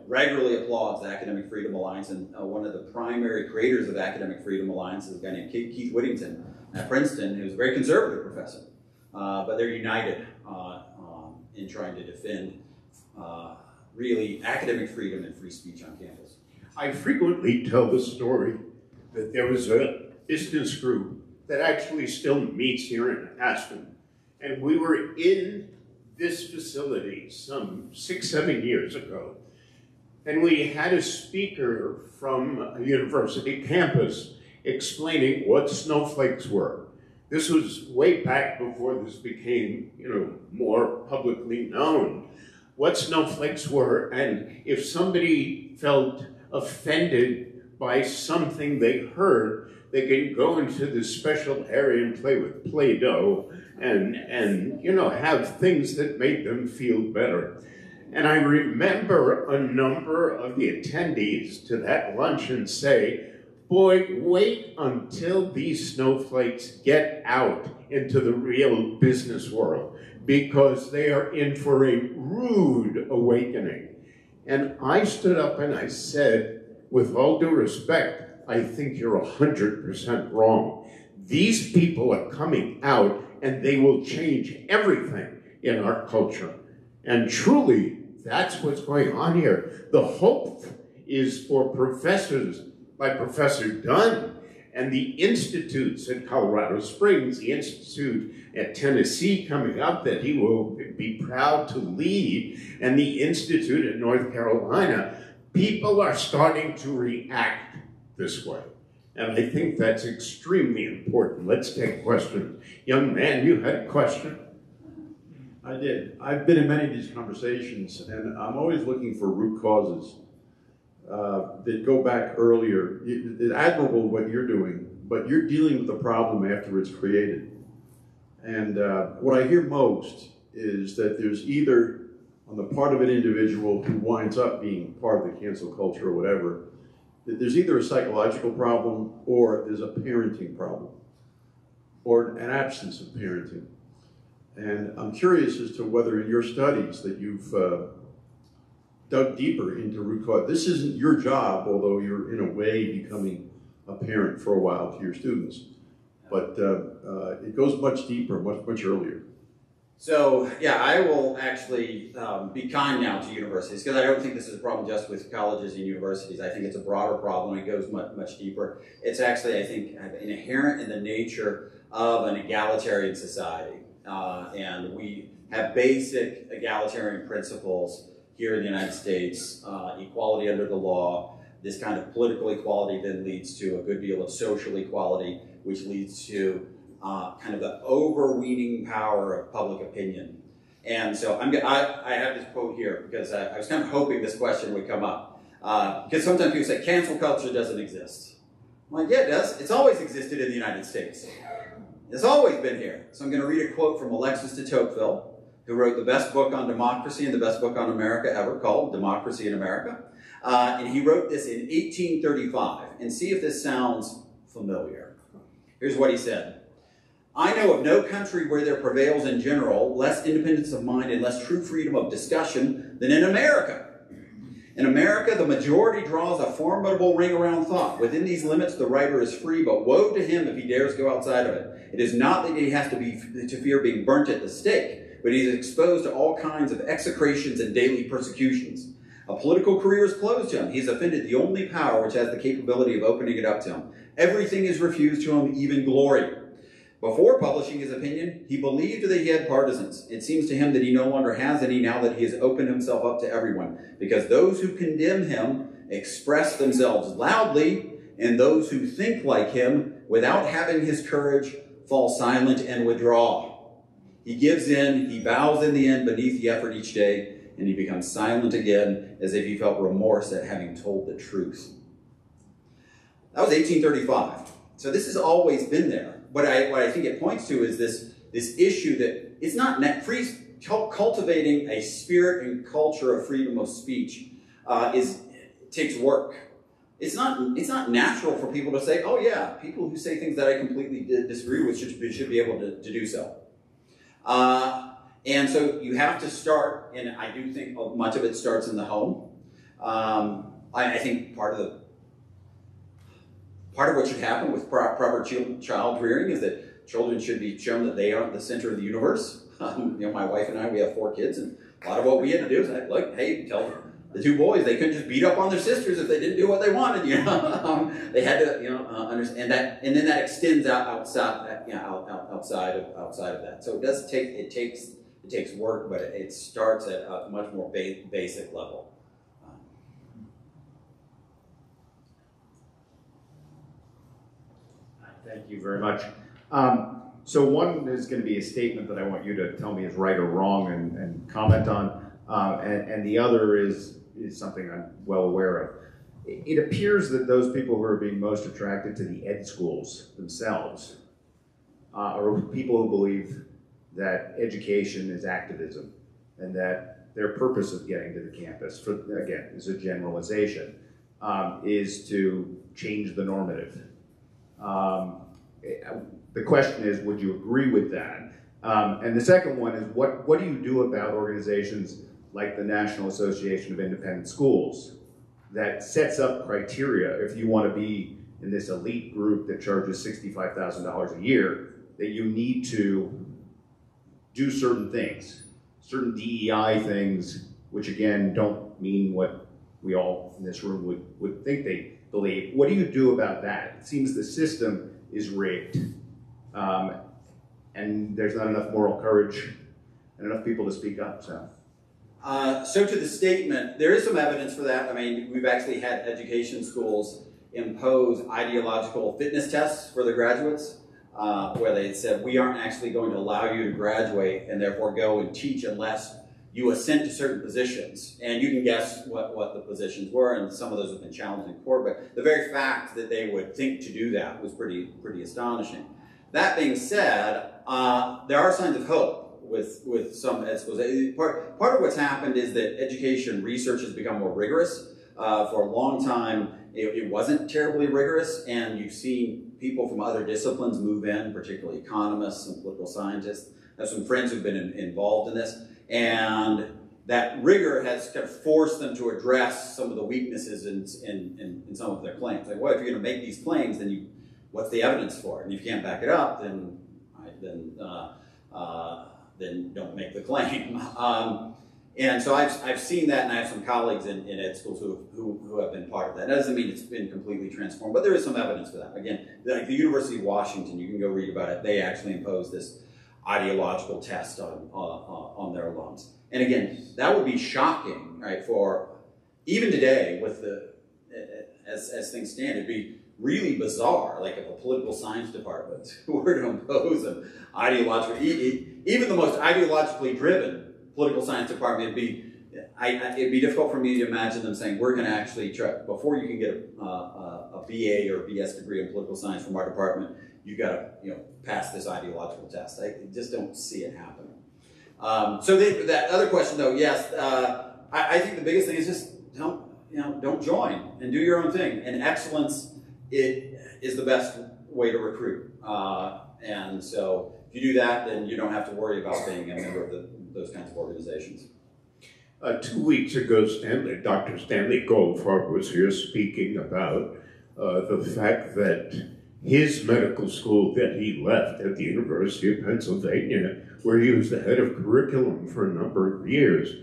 regularly applauds the Academic Freedom Alliance. And one of the primary creators of the Academic Freedom Alliance is a guy named Keith Whittington at Princeton, who's a very conservative professor. But they're united in trying to defend really academic freedom and free speech on campus. I frequently tell the story that there was a business group that actually still meets here in Aspen. And we were in this facility some 6-7 years ago. And we had a speaker from a university campus explaining what snowflakes were. This was way back before this became, more publicly known. what snowflakes were, and if somebody felt offended by something they heard, they could go into this special area and play with Play-Doh and you know, have things that made them feel better. And I remember a number of the attendees to that luncheon say, boy, wait until these snowflakes get out into the real business world, because they are in for a rude awakening. And I stood up and I said, with all due respect, I think you're 100% wrong. These people are coming out and they will change everything in our culture. And truly, that's what's going on here. The hope is for professors like Professor Dunn and the institutes at Colorado Springs, the institute at Tennessee coming up that he will be proud to lead, and the institute at North Carolina. People are starting to react this way. And I think that's extremely important. Let's take questions. Young man, you had a question? I did. I've been in many of these conversations, and I'm always looking for root causes that go back earlier. It's admirable what you're doing, but you're dealing with the problem after it's created. And what I hear most is that there's either, on the part of an individual who winds up being part of the cancel culture or whatever, that there's either a psychological problem or there's a parenting problem or an absence of parenting. And I'm curious as to whether in your studies that you've dug deeper into root cause. This isn't your job, although you're in a way becoming a parent for a while to your students. But it goes much deeper, much earlier. So, yeah, I will actually be kind now to universities, because I don't think this is a problem just with colleges and universities. I think it's a broader problem. It goes much deeper. It's actually, I think, inherent in the nature of an egalitarian society. And we have basic egalitarian principles here in the United States, equality under the law. This kind of political equality then leads to a good deal of social equality, which leads to kind of the overweening power of public opinion. And so I have this quote here because I was kind of hoping this question would come up. Because sometimes people say cancel culture doesn't exist. I'm like, yeah, it does. It's always existed in the United States. It's always been here. So I'm going to read a quote from Alexis de Tocqueville, who wrote the best book on democracy and the best book on America ever, called Democracy in America. And he wrote this in 1835. And see if this sounds familiar. Here's what he said. I know of no country where there prevails in general less independence of mind and less true freedom of discussion than in America. In America, the majority draws a formidable ring around thought. Within these limits, the writer is free, but woe to him if he dares go outside of it. It is not that he has to fear being burnt at the stake, but he is exposed to all kinds of execrations and daily persecutions. A political career is closed to him. He has offended the only power which has the capability of opening it up to him. Everything is refused to him, even glory. Before publishing his opinion, he believed that he had partisans. It seems to him that he no longer has any now that he has opened himself up to everyone, because those who condemn him express themselves loudly, and those who think like him, without having his courage, fall silent and withdraw. He gives in, he bows in the end beneath the effort each day, and he becomes silent again, as if he felt remorse at having told the truth. That was 1835. So this has always been there. What I think it points to is this issue that it's not cultivating a spirit and culture of freedom of speech takes work. It's not natural for people to say, oh yeah, people who say things that I completely disagree with should be able to do so. And so you have to start, and I do think much of it starts in the home. I think part of what should happen with proper child rearing is that children should be shown that they aren't the center of the universe. My wife and I, we have 4 kids, and a lot of what we had to do is like, hey, tell the 2 boys they couldn't just beat up on their sisters if they didn't do what they wanted. They had to, understand that, and then that extends outside of that. So it takes work, but it starts at a much more basic level. Thank you very much. So one is going to be a statement that I want you to tell me is right or wrong and comment on. and the other is something I'm well aware of. It appears that those people who are being most attracted to the ed schools themselves are people who believe that education is activism, and that their purpose of getting to the campus, again, is a generalization, is to change the normative. The question is, would you agree with that? And the second one is, what do you do about organizations like the National Association of Independent Schools that sets up criteria if you want to be in this elite group that charges $65,000 a year, that you need to do certain things, certain DEI things, which again don't mean what we all in this room would think they believe. What do you do about that? It seems the system is rigged, and there's not enough moral courage and enough people to speak up. So to the statement, there is some evidence for that. I mean, we've actually had education schools impose ideological fitness tests for their graduates, where they said, we aren't actually going to allow you to graduate and therefore go and teach unless you assent to certain positions. And you can guess what the positions were, and some of those have been challenged in court, but the very fact that they would think to do that was pretty astonishing. That being said, there are signs of hope with some ed schools. Part of what's happened is that education research has become more rigorous. For a long time, it wasn't terribly rigorous, and you've seen people from other disciplines move in, particularly economists and political scientists. I have some friends who've been involved in this, and that rigor has kind of forced them to address some of the weaknesses in some of their claims. Like, well, if you're going to make these claims, then what's the evidence for it? And if you can't back it up, then don't make the claim. And so I've seen that, and I have some colleagues in ed schools who have been part of that. That doesn't mean it's been completely transformed, but there is some evidence for that. Again, like the University of Washington, you can go read about it. They actually imposed this ideological test on their alums. And again, that would be shocking, right? For even today, with as things stand, it'd be really bizarre, like if a political science department were to impose an ideological, even the most ideologically driven political science department, it'd be difficult for me to imagine them saying, we're going to actually try, before you can get a BA or BS degree in political science from our department, you've got to pass this ideological test. I just don't see it happening. So that other question, though, yes, I think the biggest thing is just don't join and do your own thing. And excellence is the best way to recruit. And so if you do that, then you don't have to worry about being a member of those kinds of organizations. 2 weeks ago, Dr. Stanley Goldfarb was here speaking about the fact that his medical school that he left at the University of Pennsylvania, where he was the head of curriculum for a number of years,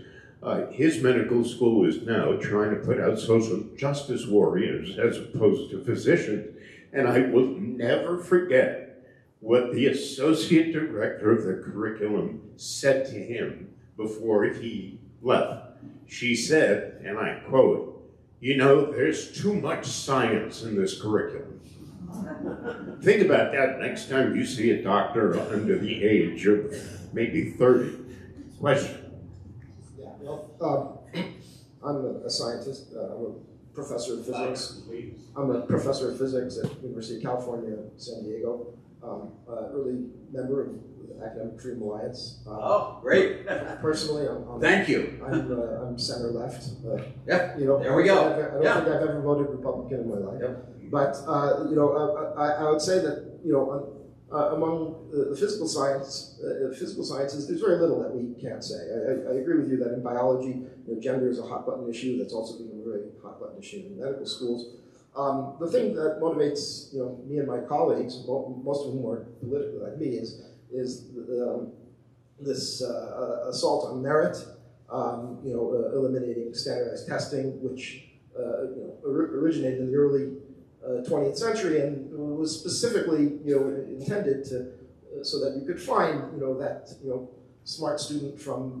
his medical school is now trying to put out social justice warriors as opposed to physicians. And I will never forget what the associate director of the curriculum said to him before he left. She said, and I quote, there's too much science in this curriculum. Think about that next time you see a doctor under the age of maybe 30. Question. Yeah, well, I'm a scientist. I'm a professor of physics. I'm a professor of physics at the University of California, San Diego. Early member of the Academic Freedom Alliance. Oh, great! Personally, thank you. I'm center left. Yep. There we go. I don't think I've ever voted Republican in my life. Yep. But I would say that among the physical sciences, there's very little that we can't say. I agree with you that in biology, gender is a hot button issue. That's also become a very hot button issue in medical schools. The thing that motivates me and my colleagues, most of whom are politically like me, is this assault on merit. Eliminating standardized testing, which originated in the early 20th century and was specifically intended so that you could find that smart student from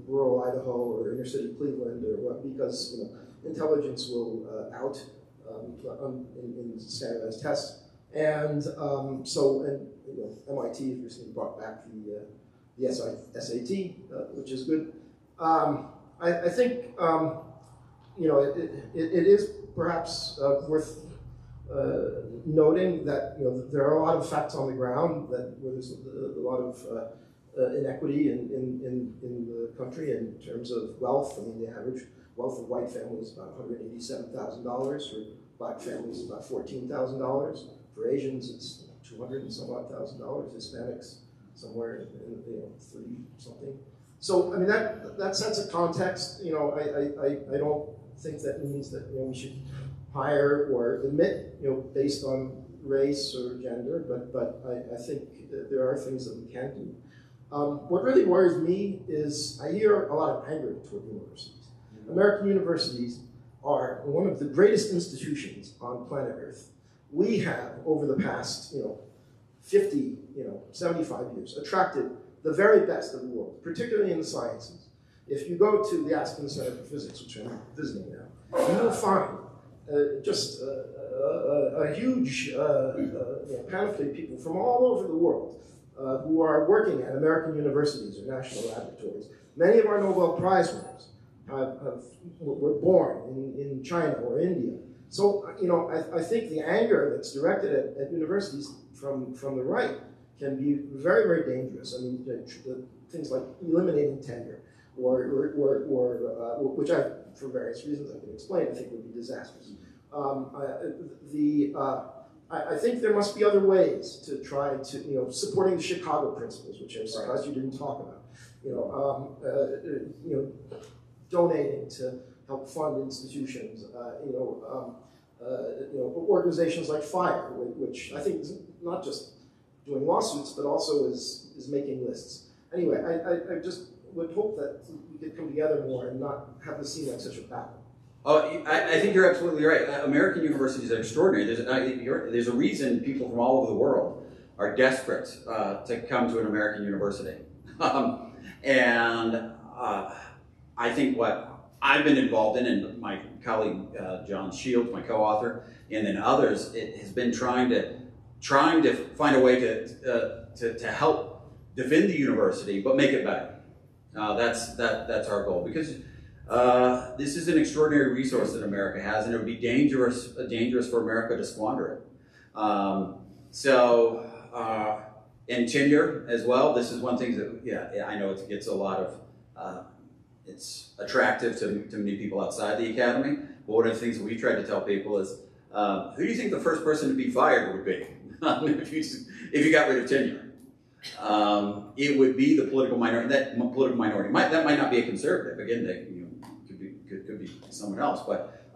rural Idaho or inner city Cleveland or what, because intelligence will out in standardized tests. And MIT has recently brought back the SAT, which is good. I think you know, it is perhaps worth noting that, you know, there are a lot of facts on the ground that where there's a lot of inequity in the country in terms of wealth. I mean, the average wealth of white families is about $187,000. For black families, it's about $14,000. For Asians, it's 200 and some odd thousand dollars. Hispanics, somewhere in, you know, 30 something. So I mean, that sets a context. You know, I don't think that means that, you know, we should hire or admit, you know, based on race or gender, but I think that there are things that we can do. What really worries me is I hear a lot of anger toward universities. American universities are one of the greatest institutions on planet Earth. We have, over the past, you know, 50, you know, 75 years, attracted the very best of the world, particularly in the sciences. If you go to the Aspen Center for Physics, which I'm visiting now, you will find just a huge you know, panoply of people from all over the world who are working at American universities or national laboratories. Many of our Nobel Prize winners were born in China or India. So, you know, I think the anger that's directed at universities from the right can be very, very dangerous. I mean, things like eliminating tenure, or which I, for various reasons I can explain, I think would be disastrous. I think there must be other ways to try to, you know, supporting the Chicago principles, which I'm surprised you didn't talk about. You know, donating to help fund institutions. You know, organizations like FIRE, which I think is not just doing lawsuits, but also is making lists. Anyway, I just would hope that we could come together more and not have this seem like such a battle. Oh, I think you're absolutely right. American universities are extraordinary. There's a reason people from all over the world are desperate to come to an American university. And I think what I've been involved in, and my colleague John Shields, my co-author, and then others, it has been trying to find a way to help defend the university, but make it better. That's our goal, because this is an extraordinary resource that America has, and it would be dangerous for America to squander it. And tenure as well. This is one thing that, yeah, I know it gets a lot of. It's attractive to many people outside the academy. But one of the things that we tried to tell people is, who do you think the first person to be fired would be if you got rid of tenure? It would be the political minority. That might not be a conservative. Again, could be someone else. But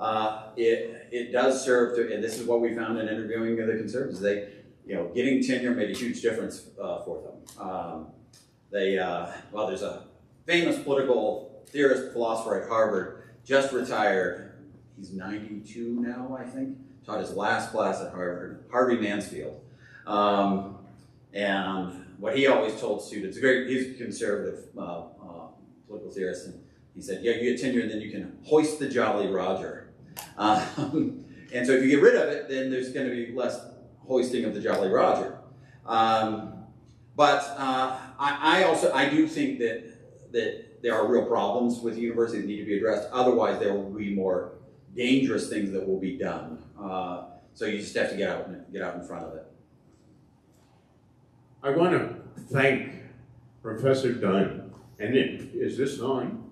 it does serve to, and this is what we found in interviewing the conservatives. Getting tenure made a huge difference for them. There's a famous political theorist, philosopher at Harvard, just retired. He's 92 now, I think. Taught his last class at Harvard, Harvey Mansfield. And what he always told students, he's a conservative political theorist, and he said, yeah, you get tenure and then you can hoist the Jolly Roger. And so if you get rid of it, then there's going to be less hoisting of the Jolly Roger. But I do think that there are real problems with universities that need to be addressed. Otherwise, there will be more dangerous things that will be done. So you just have to get out in front of it. I want to thank Professor Dunn, and is this on?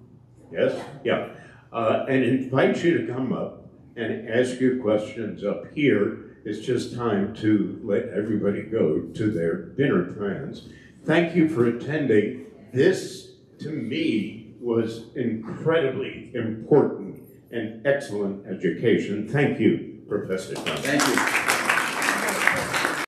Yes? Yeah. And invite you to come up and ask your questions up here. It's just time to let everybody go to their dinner plans. Thank you for attending. This, to me, was incredibly important and excellent education. Thank you, Professor Dunn. Thank you.